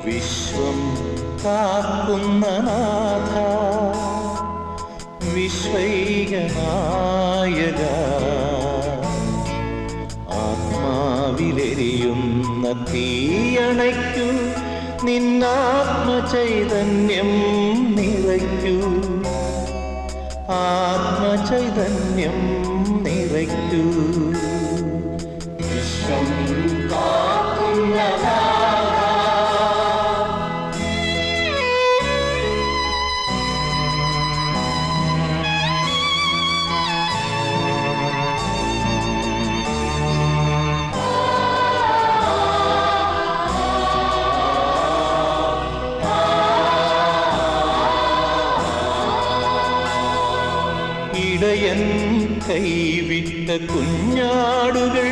വിശ്വം കാക്കുന്ന നാഥ, വിശ്വൈകനായക, ആത്മാവിലെരിയുന്ന തീയണയ്ക്കൂ, നിന്നാത്മചൈതന്യം നിറയ്ക്കൂ, ആത്മചൈതന്യം നിറയ്ക്കൂ. വിശ്വം കാക്കുന്ന ഇടയൻ കൈവിട്ട കുഞ്ഞാടുകൾ